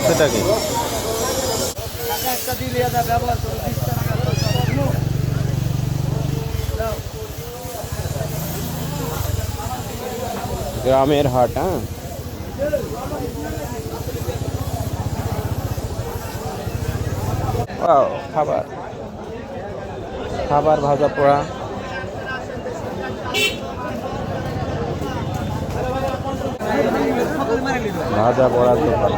আছেটা কি? গ্রামের হাট। হ্যাঁ, খাবার খাবার ভাজা পোড়া। ভাজা পোড়ার দোকান।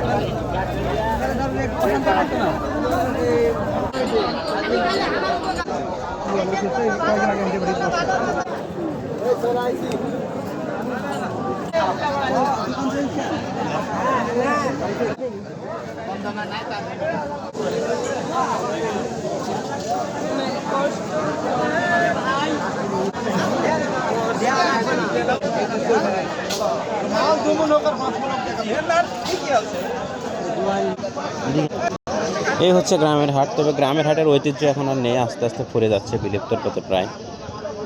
এই হচ্ছে গ্রামের হাট। তবে গ্রামের হাটের ঐতিহ্য এখন আর নেই, আস্তে আস্তে ফুরে যাচ্ছে, বিলুপ্তর পথে প্রায়।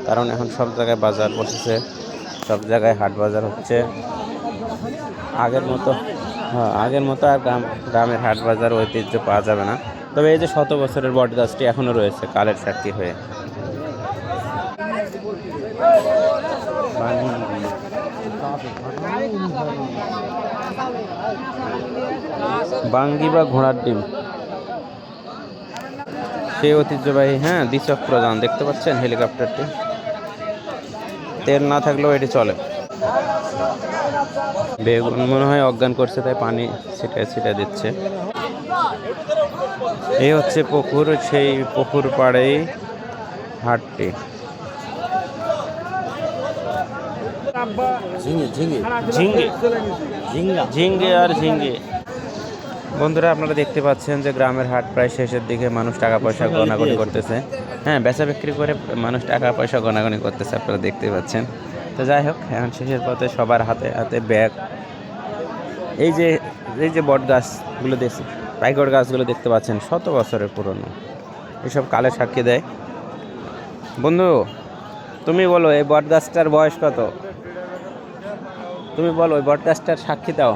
কারণ এখন সব জায়গায় বাজার বসেছে, সব জায়গায় হাট বাজার হচ্ছে। আগের মতো আগের মতো আর গ্রামের হাট বাজার ঐতিহ্য পাওয়া যাবে না। তবে এই যে 100 বছরের বট গাছটি এখনো রয়েছে কালের সাক্ষী হয়ে। বাঙ্গি বা ঘোড়ার ডিম, সেই ঐতিহ্যবাহী। হ্যাঁ, দ্বিচক্র প্রধান দেখতে পাচ্ছেন হেলিকপ্টারটি। তেল না থাকলেও এটি চলে। বেগুন মনে হয় অজ্ঞান করছে, তাই পানি ছিটা দিচ্ছে। এই হচ্ছে পুকুর, সেই পুকুর পাড়েই হাটটি। ঝিঙ্গে আর ঝিঙ্গে। বন্ধুরা, আপনারা দেখতে পাচ্ছেন যে গ্রামের হাট প্রায় শেষের দিকে। মানুষ টাকা পয়সা গণাগণি করতেছে। হ্যাঁ, বেচা বিক্রি করে মানুষ টাকা পয়সা গণাগণি করতেছে, আপনারা দেখতে পাচ্ছেন। তো যাই হোক, এখন শেষের পথে সবার হাতে হাতে ব্যাগ। এই যে বট গাছগুলো দেখছি, পাইকর গাছগুলো দেখতে পাচ্ছেন, 100 বছরের পুরনো। এসব কালে সাক্ষী দেয়। বন্ধু, তুমি বলো এই বট গাছটার বয়স কত? তুমি বলো, ওই বট গাছটার সাক্ষী দাও।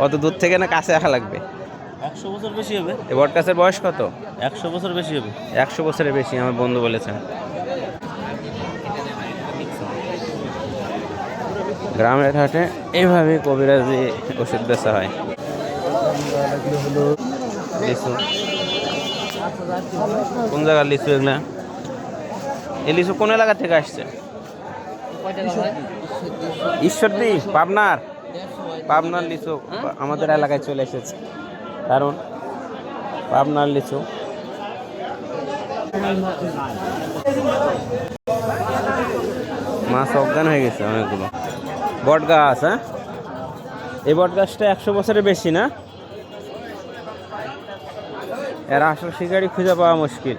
অত দূর থেকে না কাছে আসা লাগবে? 100 বছর বেশি হবে। এই বট গাছের বয়স কত? 100 বছর বেশি হবে। 100 বছরের বেশি, আমার বন্ধু বলেছেন। গ্রামের হাটে এইভাবে কবিরাজি ওষুধ বেচা হয়। লিচু, কোন জায়গার লিচু এগুলা? এই লিচু কোন এলাকা থেকে আসছে? ঈশ্বরদী, পাবনার লিচু আমাদের এলাকায় চলে এসেছে। কারণ পাবনার লিচু। মাছ অজ্ঞান হয়ে গেছে অনেকগুলো। বট গাছ, হ্যাঁ, এই বট গাছটা 100 বছরের বেশি না? এর আসল শিকারি খুঁজে পাওয়া মুশকিল।